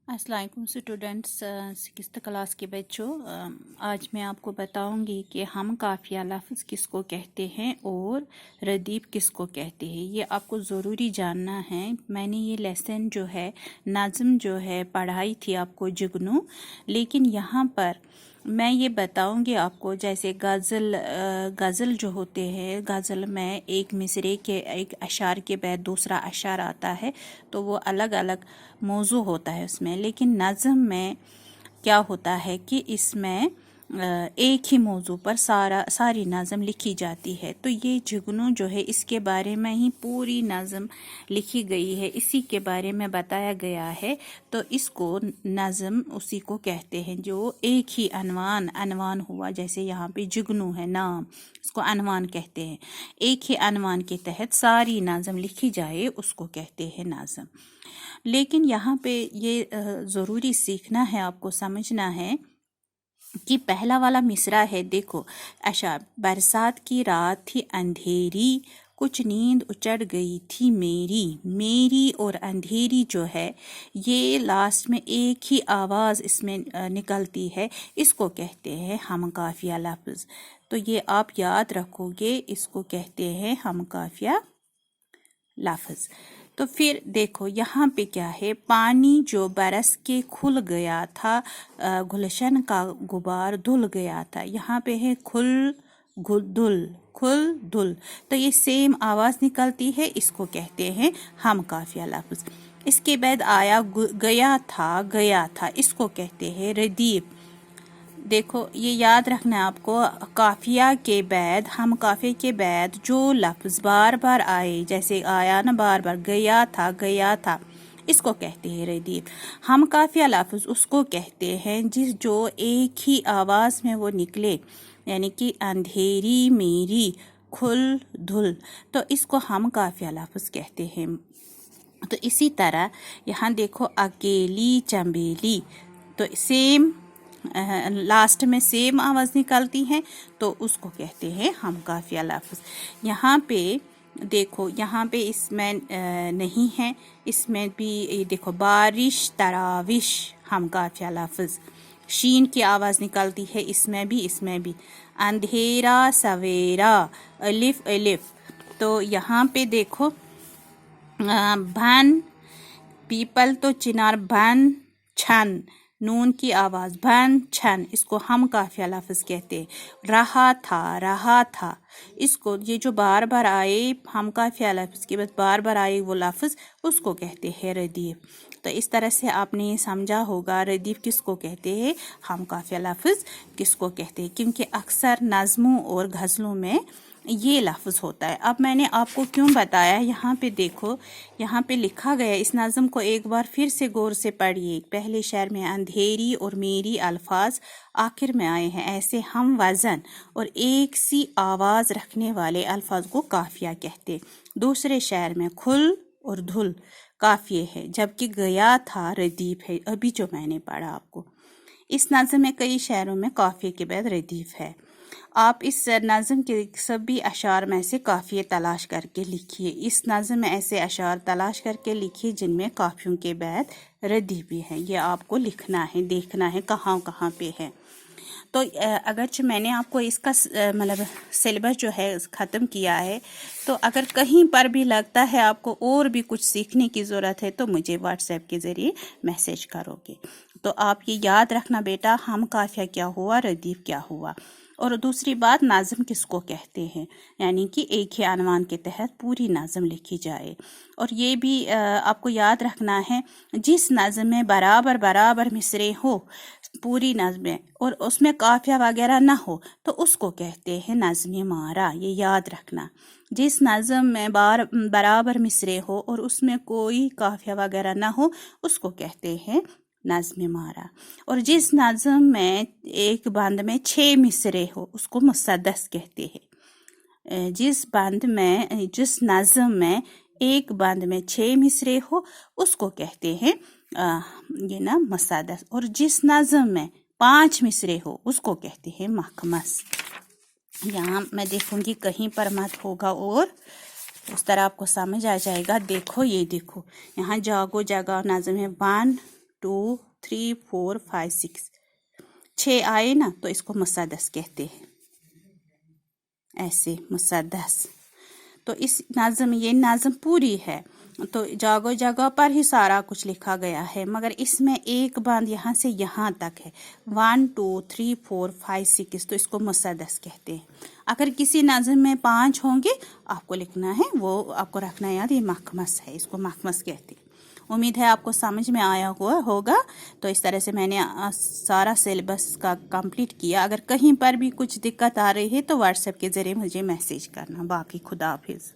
अस्सलाम वालेकुम students, sixth class के बच्चों। आज मैं आपको बताऊंगी कि हम काफिया लफ्ज़ किसको कहते हैं और रदीफ किसको कहते हैं। ये आपको ज़रूरी जानना है। मैंने ये लेसन जो है नज़्म जो है पढ़ाई थी आपको जुगनू, लेकिन यहाँ पर मैं ये बताऊंगी आपको जैसे गज़ल जो होते हैं, गज़ल में एक मिसरे के एक अशार के बाद दूसरा अशार आता है तो वो अलग अलग मौजू होता है उसमें। लेकिन नज़्म में क्या होता है कि इसमें एक ही मौजू पर सारी नज़म लिखी जाती है। तो ये जुगनू जो है इसके बारे में ही पूरी नज़म लिखी गई है, इसी के बारे में बताया गया है। तो इसको नज़म उसी को कहते हैं जो एक ही अनवान हुआ। जैसे यहाँ पे जुगनू है नाम, इसको अनवान कहते हैं। एक ही अनवान के तहत सारी नज़म लिखी जाए उसको कहते हैं नज़म। लेकिन यहाँ पे ये ज़रूरी सीखना है, आपको समझना है कि पहला वाला मिसरा है। देखो अशार, बरसात की रात थी अंधेरी, कुछ नींद उचड़ गई थी मेरी। मेरी और अंधेरी जो है ये लास्ट में एक ही आवाज़ इसमें निकलती है, इसको कहते हैं हम काफिया लफ्ज़। तो ये आप याद रखोगे, इसको कहते हैं हम काफिया लफ्ज़। तो फिर देखो यहाँ पे क्या है, पानी जो बरस के खुल गया था, गुलशन का गुबार धुल गया था। यहाँ पे है खुल धुल। तो ये सेम आवाज़ निकलती है, इसको कहते हैं हम काफिया लफ्ज़। इसके बाद आया गया था, इसको कहते हैं रदीफ। देखो ये याद रखना है आपको, काफिया के बाद, हम काफिया के बाद जो लफ्ज़ बार बार आए, जैसे आया ना बार बार गया था, इसको कहते हैं रदीफ। हम काफिया लफ्ज़ उसको कहते हैं जिस जो एक ही आवाज़ में वो निकले, यानी कि अंधेरी मेरी, खुल धुल। तो इसको हम काफिया लफ्ज़ कहते हैं। तो इसी तरह यहाँ देखो अकेली चंबेली, तो सेम लास्ट में सेम आवाज़ निकलती है, तो उसको कहते हैं हम काफिया लफ्ज़। यहाँ पे देखो, यहाँ पे इसमें नहीं है, इसमें भी देखो बारिश तराविश, हम काफिया लफ्ज़। शीन की आवाज़ निकलती है इसमें भी। अंधेरा सवेरा, अलिफ अलिफ। तो यहाँ पे देखो भन, पीपल तो चिनार, भन छन, नून की आवाज़ भन छन, इसको हम काफिया लफ्ज़ कहते हैं। रहा था, इसको ये जो बार बार आए हम काफिया लफ्ज़ के बाद बार बार आए वो लफ्ज़, उसको कहते हैं रदीफ। तो इस तरह से आपने ये समझा होगा रदीफ किसको कहते हैं, हम काफिया लफ्ज़ किसको कहते हैं, क्योंकि अक्सर नज़मों और गज़लों में ये लफ्ज़ होता है। अब मैंने आपको क्यों बताया, यहाँ पे देखो, यहाँ पे लिखा गया, इस नज़म को एक बार फिर से गौर से पढ़िए। पहले शेर में अंधेरी और मेरी अल्फाज आखिर में आए हैं, ऐसे हम वज़न और एक सी आवाज़ रखने वाले अल्फाज को काफिया कहते। दूसरे शेर में खुल और धुल काफिये है, जबकि गया था रदीफ है, अभी जो मैंने पढ़ा आपको। इस नज़म में कई शेरों में काफिये के बाद रदीफ है। आप इस नज़म के सभी अशार में से काफ़िये तलाश करके लिखिए। इस नज़म में ऐसे अशार तलाश करके लिखिए जिनमें काफ़ियों के बाद रदीफ भी है। ये आपको लिखना है, देखना है कहाँ कहाँ पे है। तो अगरचे मैंने आपको इसका मतलब सिलेबस जो है ख़त्म किया है, तो अगर कहीं पर भी लगता है आपको और भी कुछ सीखने की ज़रूरत है तो मुझे व्हाट्सएप के ज़रिए मैसेज करोगे। तो आप ये याद रखना बेटा, हम काफिया क्या हुआ, रदीफ क्या हुआ। और दूसरी बात, नाज़म किसको कहते हैं, यानी कि एक ही अनवान के तहत पूरी नाज़म लिखी जाए। और ये भी आपको याद रखना है, जिस नाज़म में बराबर मिसरे हो पूरी नज़में और उसमें काफिया वगैरह ना हो तो उसको कहते हैं नज़्म मारा। ये याद रखना, जिस नज़म में बराबर मिसरे हो और उसमें कोई काफिया वगैरह ना हो उसको कहते हैं नज़्म मारा। और जिस नज़म में एक बंद में 6 मिसरे हो उसको मुसद्दस कहते हैं। जिस नज़म में एक बंद में 6 मिसरे हो उसको कहते हैं ये ना मुसद्दस। और जिस नज़म में 5 मिसरे हो उसको कहते हैं मखमस। यहाँ मैं देखूंगी कहीं पर मत होगा और उस तरह आपको समझ आ जाएगा। देखो ये देखो, यहाँ जागो जगह नज़म है 1 2 3 4 5 6 6 आए ना, तो इसको मुसद्दस कहते हैं, ऐसे मुसद्दस। तो इस नज़म, ये नज़म पूरी है, तो जगह जगह पर ही सारा कुछ लिखा गया है, मगर इसमें एक बंद यहाँ से यहाँ तक है, 1 2 3 4 5 6, तो इसको मुसद्दस कहते हैं। अगर किसी नज़म में 5 होंगे आपको लिखना है, वो आपको रखना याद, ये मखमस है, इसको मखमस कहते हैं। उम्मीद है आपको समझ में आया हुआ होगा। तो इस तरह से मैंने सारा सिलेबस का कंप्लीट किया। अगर कहीं पर भी कुछ दिक्कत आ रही है तो व्हाट्सएप के ज़रिए मुझे मैसेज करना। बाकी खुदा हाफिज़।